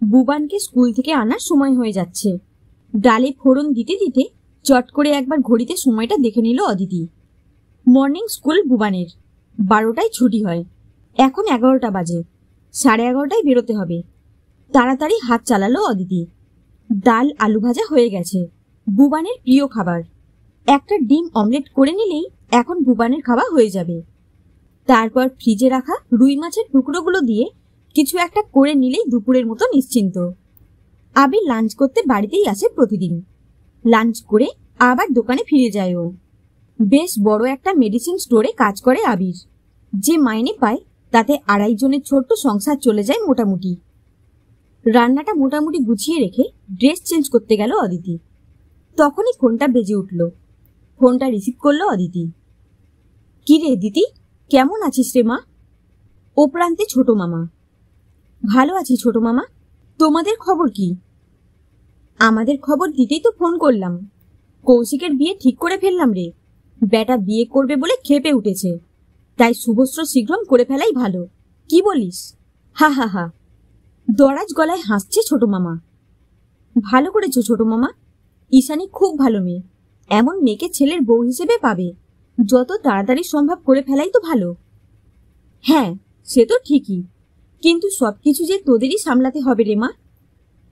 বুবানকে school থেকে আনার সময় হয়ে যাচ্ছে। ডালে ফোড়ন দিতে দিতে চট করে একবার ঘড়িতে সময়টা দেখে নিল অদিতি। মর্নিং স্কুল বুবানের 12টায় ছুটি হয়। এখন 11টা বাজে। 11:30টায় বেরোতে হবে। তাড়াতাড়ি হাত চালালো অদিতি। ডাল আলু ভাজা হয়ে গেছে, বুবানের প্রিয় খাবার। একটা ডিম অমলেট করে নিলেই এখন বুবানের খাওয়া হয়ে যাবে। তারপর ফ্রিজে রাখা রুই মাছের টুকরোগুলো দিয়ে কিছু একটা করে নিলেই দুপুরের মতো নিশ্চিন্ত। আবির লাঞ্চ করতে বাড়িতেই আসে প্রতিদিন। লাঞ্চ করে আবার দোকানে ফিরে যায় ও। বেশ বড় একটা মেডিসিন স্টোরে কাজ করে আবির। যে মাইনে পায় তাতে 2.5 জনের ছোট্ট সংসার চলে যায় মোটামুটি। রান্নাটা মোটামুটি গুছিয়ে রেখে ড্রেস চেঞ্জ করতে গেল অদিতি। তখনই ফোনটা বেজে উঠল। ফোনটা রিসিভ করলো অদিতি। কি রে দিদি, কেমন আছিস রে মা? ও প্রান্তে ছোট মামা। ভালো আছি ছোট মামা, তোমাদের খবর কি? আমাদের খবর দিতেই তো ফোন করলাম। কৌশিকের বিয়ে ঠিক করে ফেললাম রে। বেটা বিয়ে করবে বলে খেপে উঠেছে, তাই শুভস্র শীঘ্রম করে ফেলাই ভালো। কি বলিস? হা হা হা। দরাজ গলায় হাসছে ছোট মামা। ভালো করেছো ছোট মামা। ঈশানী খুব ভালো মেয়ে। এমন মেয়েকে ছেলের বউ হিসেবে পাবে। যত তাড়াতাড়ি সম্ভব করে ফেলাই তো ভালো। হ্যাঁ, সে তো ঠিকই, কিন্তু সবকিছু যে তোদেরই সামলাতে হবে রে মা।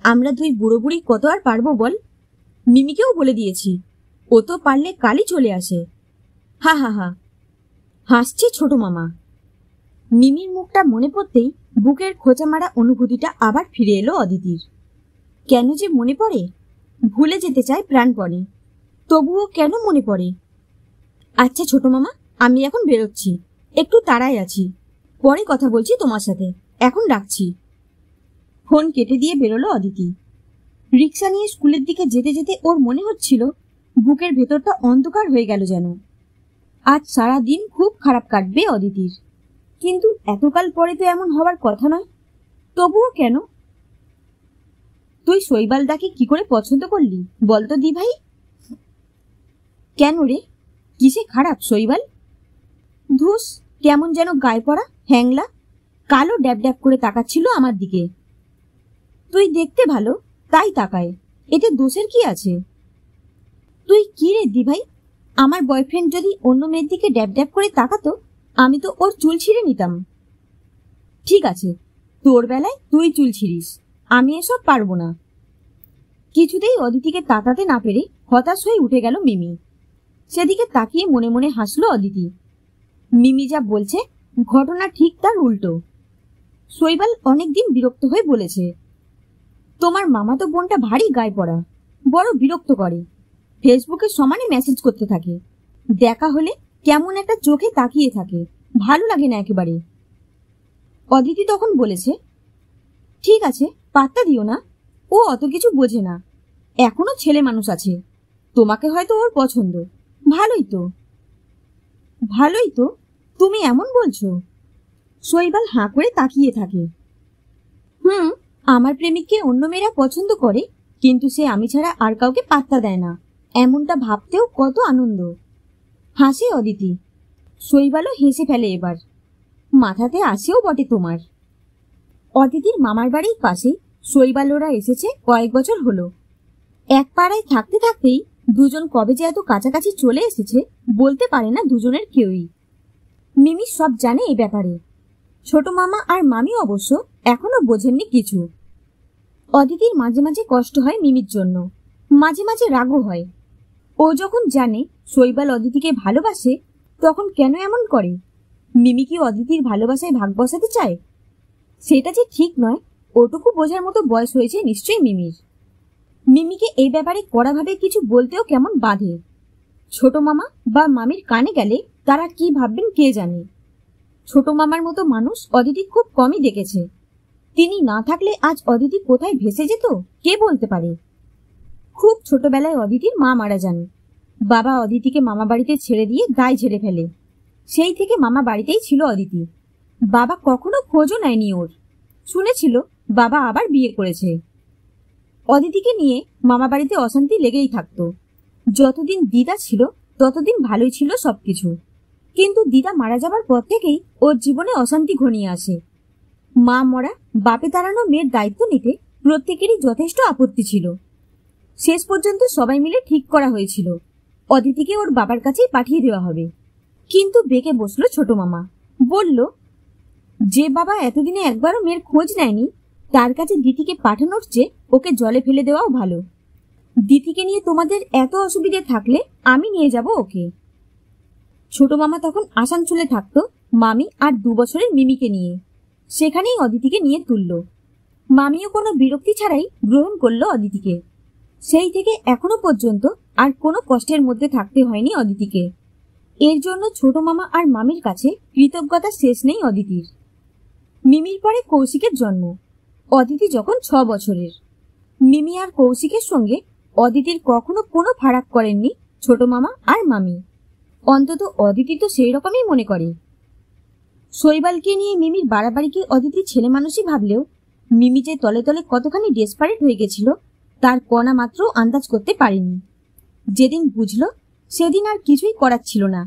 আমরা দুই বুড়ো বুড়ি কত আর পারবো বল? মিমিকেও বলে দিয়েছি, ও তো পারলে কালই চলে আসে। হা হা হা। হাসছে ছোট মামা। মিমির মুখটা মনে পড়তেই বুকের খোঁচা মারা অনুভূতিটা আবার ফিরে এলো অদিতির। কেন যে মনে পড়ে? ভুলে যেতে চায় প্রাণপণে, তবুও কেন মনে পড়ে? আচ্ছা ছোট মামা, আমি এখন বেরোচ্ছি, একটু তাড়ায় আছি। পরে কথা বলছি তোমার সাথে, এখন রাখছি। ফোন কেটে দিয়ে বেরোলো অদিতি। রিক্সা নিয়ে স্কুলের দিকে যেতে যেতে ওর মনে হচ্ছিল বুকের ভেতরটা অন্ধকার হয়ে গেল যেন। আজ সারা দিন খুব খারাপ কাটবে অদিতির, কিন্তু এতকাল পরে তো এমন হওয়ার কথা নয়। তবুও কেন? তুই শৈবালদাকে কি করে পছন্দ করলি বলতো দি ভাই? কেন রে, কিসে খারাপ শৈবাল? ধুস, কেমন যেন গায়ে পড়া হ্যাংলা, কালো ড্যাব ড্যাব করে তাকাচ্ছিল আমার দিকে। তুই দেখতে ভালো তাই তাকায়, এতে দোষের কি আছে? তুই কি রে দি ভাই, আমার বয়ফ্রেন্ড যদি অন্য মেয়ের দিকে ড্যাব ড্যাব করে তাকাতো, আমি তো ওর চুল ছিঁড়ে নিতাম। ঠিক আছে, তোর বেলায় তুই চুল ছিঁড়িস, আমি এসব পারবো না। কিছুতেই অদিতিকে তাকাতে না পেরে হতাশ হয়ে উঠে গেল মিমি। সেদিকে তাকিয়ে মনে মনে হাসলো অদিতি। মিমি যা বলছে ঘটনা ঠিক তার উল্টো। শৈবাল অনেকদিন বিরক্ত হয়ে বলেছে, তোমার মামাতো বোনটা ভারী গায়ে পড়া, বড় বিরক্ত করে। ফেসবুকে সমানে মেসেজ করতে থাকে, দেখা হলে কেমন একটা চোখে তাকিয়ে থাকে, ভালো লাগে না একেবারে। অদিতি তখন বলেছে, ঠিক আছে, পাত্তা দিও না, ও অত কিছু বোঝে না, এখনো ছেলে মানুষ আছে, তোমাকে হয়তো ওর পছন্দ। ভালোই তো। ভালোই তো, তুমি এমন বলছো? শৈবাল হাঁ করে তাকিয়ে থাকে। আমার প্রেমিককে অন্য মেয়েরা পছন্দ করে, কিন্তু সে আমি ছাড়া আর কাউকে পাত্তা দেয় না, এমনটা ভাবতেও কত আনন্দ। হাসে অদিতি। শৈবালও হেসে ফেলে এবার। মাথাতে আসেও বটে তোমার। অদিতির মামার বাড়ির পাশে শৈবাল ওরা এসেছে কয়েক বছর হলো। এক পাড়ায় থাকতে থাকতেই দুজন কবে যে এত কাছাকাছি চলে এসেছে বলতে পারে না দুজনের কেউই। মিমি সব জানে এই ব্যাপারে। ছোট মামা আর মামি অবশ্য এখনো বোঝেননি কিছু। অদিতির মাঝে মাঝে কষ্ট হয় মিমির জন্য, মাঝে মাঝে রাগও হয়। ও যখন জানে শৈবাল অদিতিকে ভালোবাসে, তখন কেন এমন করে? মিমি কি অদিতির ভালোবাসায় ভাগ বসাতে চায়? সেটা যে ঠিক নয়, ওটুকু বোঝার মতো বয়স হয়েছে নিশ্চয়ই মিমির। মিমিকে এই ব্যাপারে কড়াভাবে কিছু বলতেও কেমন বাধে। ছোট মামা বা মামির কানে গেলে তারা কি ভাববেন কে জানে। ছোট মামার মতো মানুষ অদিতি খুব কমই দেখেছে। তিনি না থাকলে আজ অদিতি কোথায় ভেসে যেত কে বলতে পারে। খুব ছোটবেলায় অদিতির মা মারা যান। বাবা অদিতিকে মামা বাড়িতে ছেড়ে দিয়ে দায় ঝেড়ে ফেলে। সেই থেকে মামা বাড়িতেই ছিল অদিতি। বাবা কখনো খোঁজও নেয়নি ওর। শুনেছিল বাবা আবার বিয়ে করেছে। অদিতিকে নিয়ে মামা বাড়িতে অশান্তি লেগেই থাকতো। যতদিন দিদা ছিল ততদিন ভালোই ছিল সবকিছু, কিন্তু দিদা মারা যাবার পর থেকেই ওর জীবনে অশান্তি ঘনিয়ে আসে। মা মরা, বাপে তাড়ানো মেয়ের দায়িত্ব নিতে প্রত্যেকেরই যথেষ্ট আপত্তি ছিল। শেষ পর্যন্ত সবাই মিলে ঠিক করা হয়েছিল অদিতিকে ওর বাবার কাছেই পাঠিয়ে দেওয়া হবে। কিন্তু বেঁকে বসলো ছোট মামা, বলল, যে বাবা এতদিনে একবারও মেয়ের খোঁজ নেয়নি তার কাছে দিতিকে পাঠানোর চেয়ে ওকে জলে ফেলে দেওয়াও ভালো। দিতিকে নিয়ে তোমাদের এত অসুবিধে থাকলে আমি নিয়ে যাব ওকে। ছোট মামা তখন আসানসোলে থাকতো মামি আর 2 বছরের মিমিকে নিয়ে। সেখানেই অদিতিকে নিয়ে তুলল। মামিও কোনো বিরক্তি ছাড়াই গ্রহণ করলো অদিতিকে। সেই থেকে এখনো পর্যন্ত আর কোনো কষ্টের মধ্যে থাকতে হয়নি অদিতিকে। এর জন্য ছোট মামা আর মামির কাছে কৃতজ্ঞতা শেষ নেই অদিতির। মিমির পরে কৌশিকের জন্ম, অদিতি যখন 6 বছরের। মিমি আর কৌশিকের সঙ্গে অদিতির কখনো কোনো ফারাক করেননি ছোট মামা আর মামি। অন্তত অদিতি তো সেই রকমই মনে করে। শৈবালকে নিয়ে মিমির বাড়াবাড়িকে অদিতি ছেলে মানুষই ভাবলেও মিমি যে তলে তলে কতখানি ডেসপারেট হয়ে গেছিল তার কণা মাত্র আন্দাজ করতে পারেনি। যেদিন বুঝল সেদিন আর কিছুই করার ছিল না।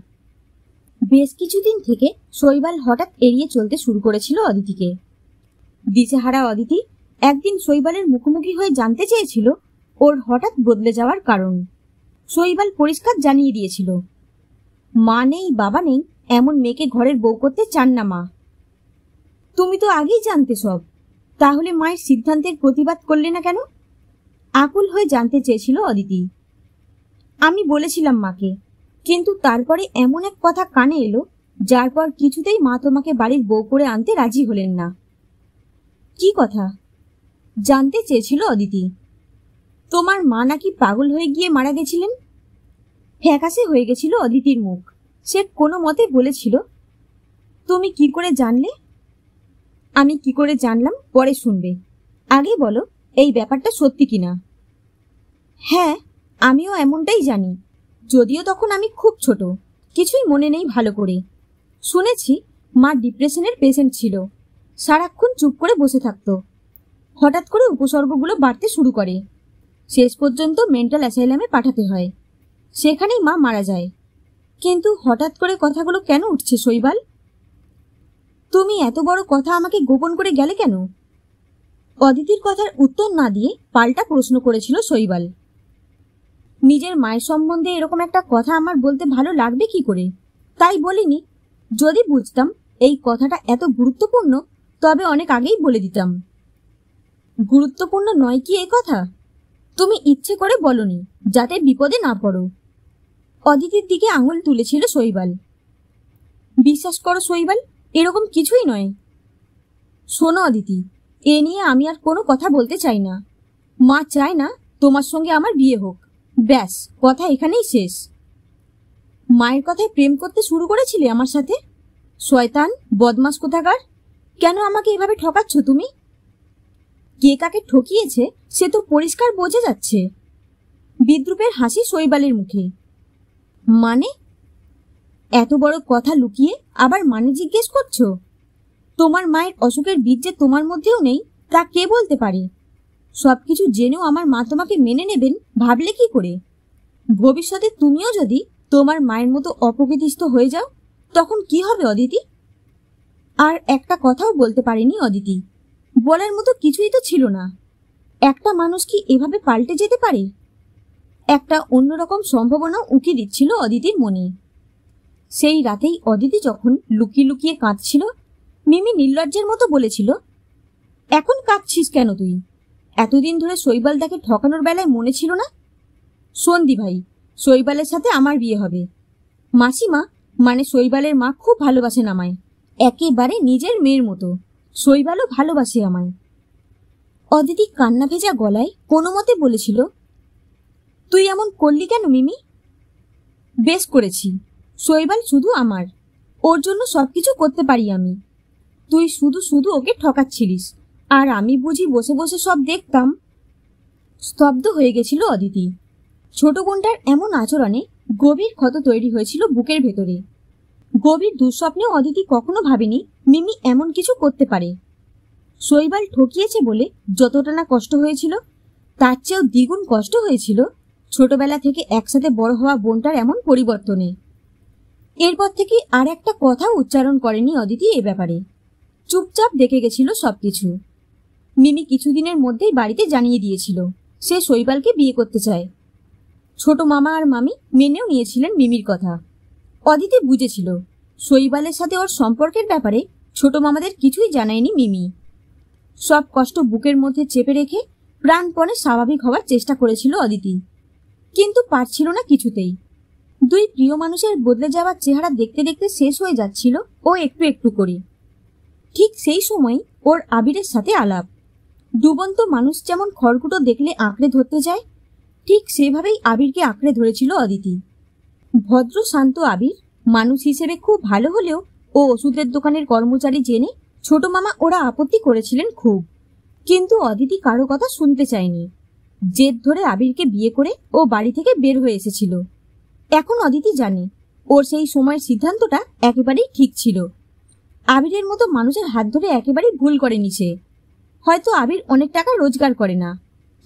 বেশ কিছুদিন থেকে শৈবাল হঠাৎ এড়িয়ে চলতে শুরু করেছিল অদিতিকে। দিশেহারা অদিতি একদিন শৈবালের মুখোমুখি হয়ে জানতে চেয়েছিল ওর হঠাৎ বদলে যাওয়ার কারণ। শৈবাল পরিষ্কার জানিয়ে দিয়েছিল, মা নেই বাবা নেই এমন মেয়েকে ঘরের বউ করতে চান না মা। তুমি তো আগেই জানতে সব, তাহলে মায়ের সিদ্ধান্তের প্রতিবাদ করলে না কেন? আকুল হয়ে জানতে চেয়েছিল অদিতি। আমি বলেছিলাম মাকে, কিন্তু তারপরে এমন এক কথা কানে এলো যার পর কিছুতেই মা তোমাকে বাড়ির বউ করে আনতে রাজি হলেন না। কি কথা? জানতে চেয়েছিল অদিতি। তোমার মা নাকি পাগল হয়ে গিয়ে মারা গেছিলেন। ফ্যাকাশে হয়ে গেছিল অদিতির মুখ। সে কোনো মতে বলেছিল, তুমি কি করে জানলে? আমি কি করে জানলাম পরে শুনবে, আগে বলো এই ব্যাপারটা সত্যি কিনা। হ্যাঁ, আমিও এমনটাই জানি, যদিও তখন আমি খুব ছোট, কিছুই মনে নেই ভালো করে। শুনেছি মা ডিপ্রেশনের পেশেন্ট ছিল, সারাক্ষণ চুপ করে বসে থাকতো। হঠাৎ করে উপসর্গগুলো বাড়তে শুরু করে, শেষ পর্যন্ত মেন্টাল অ্যাসাইলামে পাঠাতে হয়। সেখানেই মা মারা যায়। কিন্তু হঠাৎ করে কথাগুলো কেন উঠছে শৈবাল? তুমি এত বড় কথা আমাকে গোপন করে গেলে কেন? অদিতির কথার উত্তর না দিয়ে পাল্টা প্রশ্ন করেছিল শৈবাল। নিজের মায়ের সম্বন্ধে এরকম একটা কথা আমার বলতে ভালো লাগবে কি করে, তাই বলিনি। যদি বুঝতাম এই কথাটা এত গুরুত্বপূর্ণ তবে অনেক আগেই বলে দিতাম। গুরুত্বপূর্ণ নয় কি এই কথা? তুমি ইচ্ছে করে বলনি যাতে বিপদে না পড়ো। অদিতির দিকে আঙুল তুলেছিল শৈবাল। বিশ্বাস করো শৈবাল, এরকম কিছুই নয়। শোনো অদিতি, এ নিয়ে আমি আর কোনো কথা বলতে চাই না। মা চায় না তোমার সঙ্গে আমার বিয়ে হোক, ব্যাস কথা এখানেই শেষ। মায়ের কথায় প্রেম করতে শুরু করেছিলে আমার সাথে? শয়তান বদমাস কোথাকার, কেন আমাকে এভাবে ঠকাচ্ছ তুমি? কে কাকে ঠকিয়েছে সে তো পরিষ্কার বোঝা যাচ্ছে। বিদ্রুপের হাসি শৈবালের মুখে। মানে? এত বড় কথা লুকিয়ে আবার মানে জিজ্ঞেস করছো? তোমার মায়ের অসুখের বীজ যে তোমার মধ্যেও নেই তা কে বলতে পারে? সবকিছু জেনেও আমার মা তোমাকে মেনে নেবেন ভাবলে কি করে? ভবিষ্যতে তুমিও যদি তোমার মায়ের মতো অপ্রকৃতিস্থ হয়ে যাও তখন কি হবে অদিতি? আর একটা কথাও বলতে পারেনি অদিতি। বলার মতো কিছুই তো ছিল না। একটা মানুষ কি এভাবে পাল্টে যেতে পারে? একটা অন্যরকম সম্ভাবনা উঁকি দিচ্ছিল অদিতির মনে। সেই রাতেই অদিতি যখন লুকিয়ে লুকিয়ে কাঁদছিল, মিমি নির্লজ্জের মতো বলেছিল, এখন কাঁদছিস কেন তুই? এতদিন ধরে শৈবাল তাকে ঠকানোর বেলায় মনে ছিল না? সন্দী ভাই, শৈবালের সাথে আমার বিয়ে হবে। মাসিমা মানে শৈবালের মা খুব ভালোবাসেন আমায়, একেবারে নিজের মেয়ের মতো। শৈবালও ভালোবাসে আমায়। অদিতি কান্না ভেজা গলায় কোনো মতে বলেছিল, তুই এমন করলি কেন মিমি? বেশ করেছি, শৈবাল শুধু আমার, ওর জন্য সবকিছু করতে পারি আমি। তুই শুধু শুধু ওকে ঠকাচ্ছিলিস, আর আমি বুঝি বসে বসে সব দেখতাম। স্তব্ধ হয়ে গেছিল অদিতি। ছোট বোনটার এমন আচরণে গভীর ক্ষত তৈরি হয়েছিল বুকের ভেতরে। গভীর দুঃস্বপ্নেও অদিতি কখনো ভাবেনি মিমি এমন কিছু করতে পারে। শৈবাল ঠকিয়েছে বলে যতটা না কষ্ট হয়েছিল তার চেয়েও দ্বিগুণ কষ্ট হয়েছিল ছোটবেলা থেকে একসাথে বড় হওয়া বোনটার এমন পরিবর্তনে। এরপর থেকে আর একটা কথা উচ্চারণ করেনি অদিতি এ ব্যাপারে। চুপচাপ দেখে গেছিল সবকিছু। মিমি কিছুদিনের মধ্যেই বাড়িতে জানিয়ে দিয়েছিল সে শৈবালকে বিয়ে করতে চায়। ছোট মামা আর মামি মেনেও নিয়েছিলেন মিমির কথা। অদিতি বুঝেছিল শৈবালের সাথে ওর সম্পর্কের ব্যাপারে ছোট মামাদের কিছুই জানায়নি মিমি। সব কষ্ট বুকের মধ্যে চেপে রেখে প্রাণপণে স্বাভাবিক হওয়ার চেষ্টা করেছিল অদিতি, কিন্তু পারছিল না কিছুতেই। দুই প্রিয় মানুষের বদলে যাওয়ার চেহারা দেখতে দেখতে শেষ হয়ে যাচ্ছিল ও একটু একটু করে। ঠিক সেই সময় ওর আবিরের সাথে আলাপ। ডুবন্ত মানুষ যেমন খড়কুটো দেখলে আঁকড়ে ধরতে যায়, ঠিক সেভাবেই আবিরকে আঁকড়ে ধরেছিল অদিতি। ভদ্র শান্ত আবির মানুষ হিসেবে খুব ভালো হলেও ও ওষুধের দোকানের কর্মচারী জেনে ছোট মামা ওরা আপত্তি করেছিলেন খুব, কিন্তু অদিতি কারো কথা শুনতে চায়নি। জেদ ধরে আবিরকে বিয়ে করে ও বাড়ি থেকে বের হয়ে এসেছিল। এখন অদিতি জানে ওর সেই সময়ের সিদ্ধান্তটা একেবারেই ঠিক ছিল। আবিরের মতো মানুষের হাত ধরে একেবারেই ভুল করেনি সে। হয়তো আবির অনেক টাকা রোজগার করে না,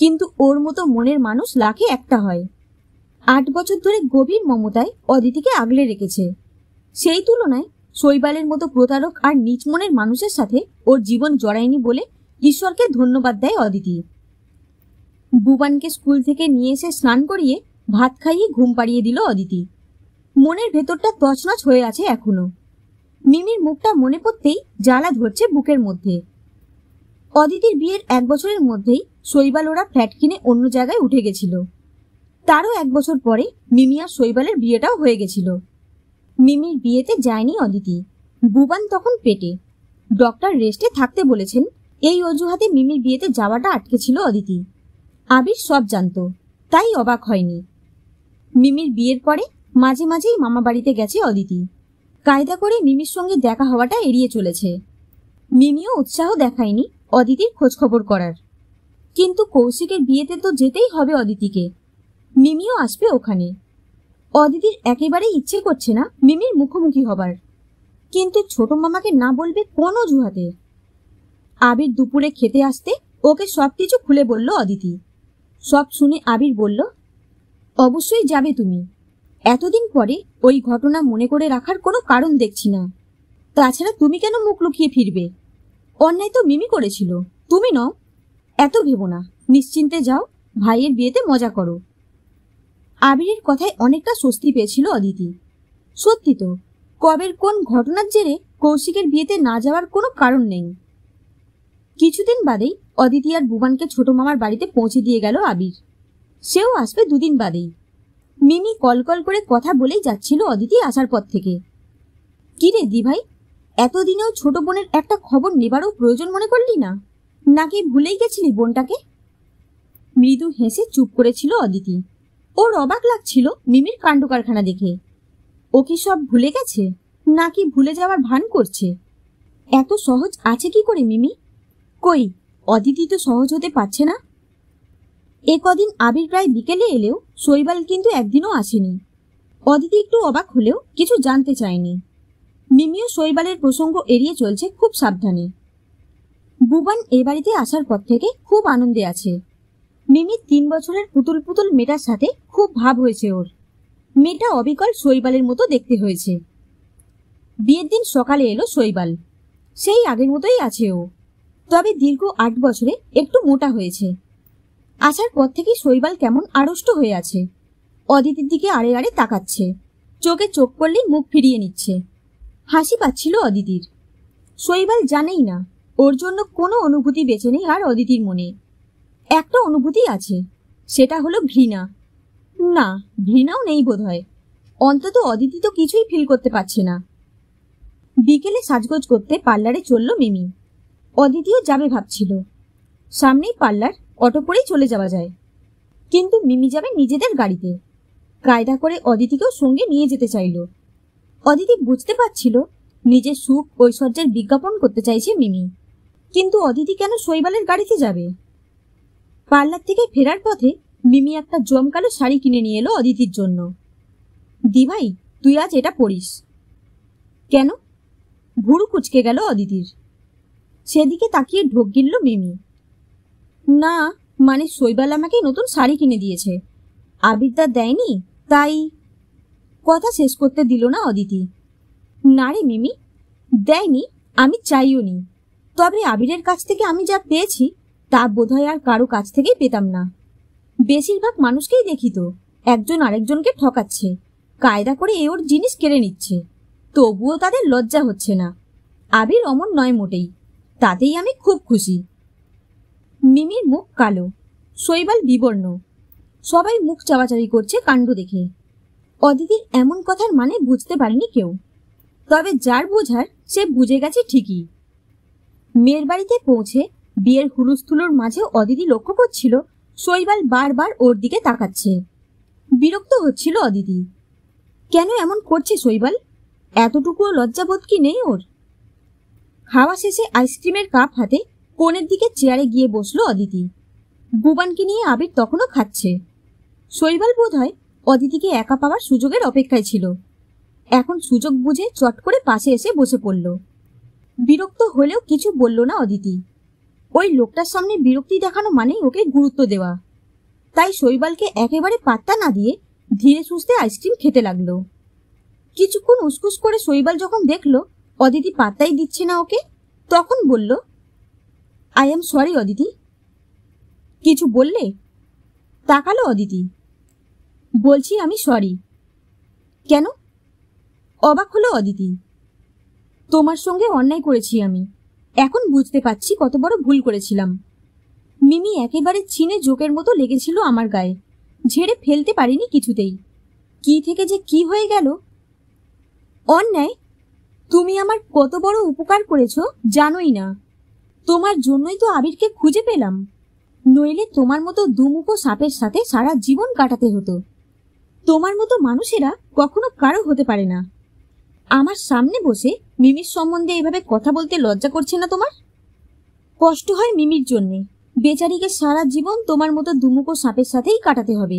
কিন্তু ওর মতো মনের মানুষ লাখে একটা হয়। 8 বছর ধরে গভীর মমতায় অদিতিকে আগলে রেখেছে। সেই তুলনায় শৈবালের মতো প্রতারক আর নিচ মনের মানুষের সাথে ওর জীবন জড়ায়নি বলে ঈশ্বরকে ধন্যবাদ দেয় অদিতি। বুবানকে স্কুল থেকে নিয়ে এসে স্নান করিয়ে ভাত খাইয়ে ঘুম পাড়িয়ে দিল অদিতি। মনের ভেতরটা তছনছ হয়ে আছে এখনো। মিমির মুখটা মনে পড়তেই জ্বালা ধরছে বুকের মধ্যে। অদিতির বিয়ের 1 বছরের মধ্যেই শৈবাল ওরা ফ্ল্যাট কিনে অন্য জায়গায় উঠে গেছিল। তারও 1 বছর পরে মিমি আর শৈবালের বিয়েটাও হয়ে গেছিল। মিমির বিয়েতে যায়নি অদিতি, বুবান তখন পেটে। ডক্টর রেস্টে থাকতে বলেছেন, এই অজুহাতে মিমির বিয়েতে যাওয়াটা আটকে ছিল অদিতি। আবির সব জানত, তাই অবাক হয়নি। মিমির বিয়ের পরে মাঝে মাঝেই মামা বাড়িতে গেছে অদিতি। কায়দা করে মিমির সঙ্গে দেখা হওয়াটা এড়িয়ে চলেছে। মিমিও উৎসাহ দেখায়নি অদিতির খোঁজখবর করার, কিন্তু কৌশিকের বিয়েতে তো যেতেই হবে অদিতিকে। মিমিও আসবে ওখানে। অদিতির একেবারেই ইচ্ছে করছে না মিমির মুখোমুখি হবার, কিন্তু ছোট মামাকে না বলবে কোন অজুহাতে? আবির দুপুরে খেতে আসতে ওকে সবকিছু খুলে বলল অদিতি। সব শুনে আবির বলল, অবশ্যই যাবে তুমি। এতদিন পরে ওই ঘটনা মনে করে রাখার কোনো কারণ দেখছি না। তাছাড়া তুমি কেন মুখ লুকিয়ে ফিরবে? অন্যায় তো মিমি করেছিল, তুমি নও। এত ভেবো না, নিশ্চিন্তে যাও, ভাইয়ের বিয়েতে মজা করো। আবিরের কথায় অনেকটা স্বস্তি পেয়েছিল অদিতি। সত্যি তো, কবের কোন ঘটনার জেরে কৌশিকের বিয়েতে না যাওয়ার কোনো কারণ নেই। কিছুদিন বাদেই অদিতি আর বুবানকে ছোট মামার বাড়িতে পৌঁছে দিয়ে গেল আবির। সেও আসবে 2 দিন বাদেই। মিমি কল কল করে কথা বলেই যাচ্ছিল অদিতি আসার পর থেকে। কিরে দিভাই, এতদিনেও ছোট বোনের একটা খবর নেবারও প্রয়োজন মনে করলি না? নাকি ভুলেই গেছিলি বোনটাকে? মৃদু হেসে চুপ করেছিল অদিতি। ওর অবাক লাগছিল মিমির কাণ্ড কারখানা দেখে। ও কি সব ভুলে গেছে, নাকি ভুলে যাওয়ার ভান করছে? এত সহজ আছে কি করে মিমি? কই, অদিতি তো সহজ হতে পারছে না। এ কদিন আবির প্রায় বিকেলে এলেও শৈবাল কিন্তু একদিনও আসেনি। অদিতি একটু অবাক হলেও কিছু জানতে চায়নি। মিমিও শৈবালের প্রসঙ্গ এড়িয়ে চলছে খুব সাবধানে। বুবান এ বাড়িতে আসার পর থেকে খুব আনন্দে আছে। মিমির 3 বছরের পুতুল পুতুল মেয়েটার সাথে খুব ভাব হয়েছে ওর। মেয়েটা অবিকল শৈবালের মতো দেখতে হয়েছে। বিয়ের দিন সকালে এলো শৈবাল। সেই আগের মতোই আছে ও, তবে দীর্ঘ 8 বছরে একটু মোটা হয়েছে। আসার পর থেকে শৈবাল কেমন আড়ষ্ট হয়ে আছে। অদিতির দিকে আড়ে আড়ে তাকাচ্ছে, চোখে চোখ পড়লেই মুখ ফিরিয়ে নিচ্ছে। হাসি পাচ্ছিল অদিতির। শৈবাল জানেই না ওর জন্য কোনো অনুভূতি বেঁচে নেই আর অদিতির মনে। একটা অনুভূতি আছে, সেটা হলো ঘৃণা। না, ঘৃণাও নেই বোধহয়। অন্তত অদিতি তো কিছুই ফিল করতে পারছে না। বিকেলে সাজগোজ করতে পার্লারে চলল মিমি। অদিতিও যাবে ভাবছিল। সামনেই পার্লার, অটো করেই চলে যাওয়া যায়। কিন্তু মিমি যাবে নিজেদের গাড়িতে। কায়দা করে অদিতিকেও সঙ্গে নিয়ে যেতে চাইল। অদিতি বুঝতে পারছিল নিজের সুখ ঐশ্বর্যের বিজ্ঞাপন করতে চাইছে মিমি, কিন্তু অদিতি কেন শৈবালের গাড়িতে যাবে? পার্লার থেকে ফেরার পথে মিমি একটা জমকালো শাড়ি কিনে নিয়ে এলো অদিতির জন্য। দিভাই, তুই আজ এটা পরিস। কেন? ভুরু কুচকে গেল অদিতির। সেদিকে তাকিয়ে ঢোক গিলল মিমি। না, মানে শৈবাল আমাকে নতুন শাড়ি কিনে দিয়েছে, আবিরদা দেয়নি, তাই। কথা শেষ করতে দিল না অদিতি। না রে মিমি, দেয়নি, আমি চাইও নি। তবে আবিরের কাছ থেকে আমি যা পেয়েছি তা বোধহয় আর কারো কাছ থেকেই পেতাম না। বেশিরভাগ মানুষকেই দেখি তো একজন আরেকজনকে ঠকাচ্ছে, কায়দা করে এ ওর জিনিস কেড়ে নিচ্ছে, তবুও তাদের লজ্জা হচ্ছে না। আবির অমন নয় মোটেই, তাতেই আমি খুব খুশি। মিমির মুখ কালো, শৈবাল বিবর্ণ, সবাই মুখ চাওয়াচাওয়ি করছে কাণ্ড দেখে। অদিতির এমন কথার মানে বুঝতে পারেনি কেউ, তবে যার বোঝার সে বুঝে গেছে ঠিকই। মেয়ের বাড়িতে পৌঁছে বিয়ের হুলুস্থুলোর মাঝে অদিতি লক্ষ্য করছিল শৈবাল বারবার ওর দিকে তাকাচ্ছে। বিরক্ত হচ্ছিল অদিতি। কেন এমন করছে শৈবাল? এতটুকুও লজ্জাবোধ কি নেই ওর? খাওয়া শেষে আইসক্রিমের কাপ হাতে কোণের দিকে চেয়ারে গিয়ে বসলো অদিতি। বুবানকে নিয়ে আবির তখনও খাচ্ছে। শৈবাল বোধহয় অদিতিকে একা পাওয়ার সুযোগের অপেক্ষায় ছিল। এখন সুযোগ বুঝে চট করে পাশে এসে বসে পড়ল। বিরক্ত হলেও কিছু বলল না অদিতি। ওই লোকটার সামনে বিরক্তি দেখানো মানেই ওকে গুরুত্ব দেওয়া। তাই শৈবালকে একেবারে পাত্তা না দিয়ে ধীরে সুস্থে আইসক্রিম খেতে লাগলো। কিছুক্ষণ উসকুস করে শৈবাল যখন দেখলো অদিতি পাত্তাই দিচ্ছে না ওকে, তখন বলল, আই এম সরি অদিতি। কিছু বললে? তাকালো অদিতি। বলছি আমি সরি। কেন? অবাক হলো অদিতি। তোমার সঙ্গে অন্যায় করেছি আমি, এখন বুঝতে পারছি কত বড় ভুল করেছিলাম। মিমি একেবারে ছিনে জোকের মতো লেগেছিল আমার গায়ে, ঝেড়ে ফেলতে পারিনি কিছুতেই। কি থেকে যে কি হয়ে গেল। অন্যায়? তুমি আমার কত বড় উপকার করেছো জানোই না। তোমার জন্যই তো আবিরকে খুঁজে পেলাম, নইলে তোমার মতো দুমুখো সাপের সাথে সারা জীবন কাটাতে হতো। তোমার মতো মানুষেরা কখনো কারো হতে পারে না। আমার সামনে বসে মিমির সম্বন্ধে এভাবে কথা বলতে লজ্জা করছে না তোমার? কষ্ট হয় মিমির জন্যে, বেচারিকে সারা জীবন তোমার মতো দুমুখো সাপের সাথেই কাটাতে হবে।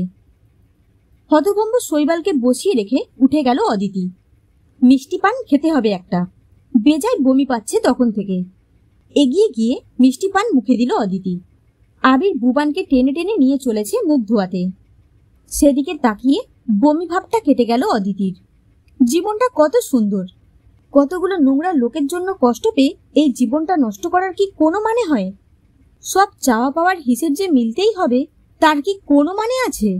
হতভম্ব শৈবালকে বসিয়ে রেখে উঠে গেল অদিতি। মিষ্টি পান খেতে হবে একটা, বেজায় বমি পাচ্ছে তখন থেকে। এগিয়ে গিয়ে মিষ্টি পান মুখে দিল অদিতি। আবির বুবানকে টেনে টেনে নিয়ে চলেছে মুখ ধোয়াতে। সেদিকে তাকিয়ে বমি ভাবটা কেটে গেল অদিতির। জীবনটা কত সুন্দর, কতগুলো নোংরা লোকের জন্য কষ্ট পেয়ে এই জীবনটা নষ্ট করার কি কোনো মানে হয়? সব চাওয়া পাওয়ার হিসেব যে মিলতেই হবে তার কি কোনো মানে আছে?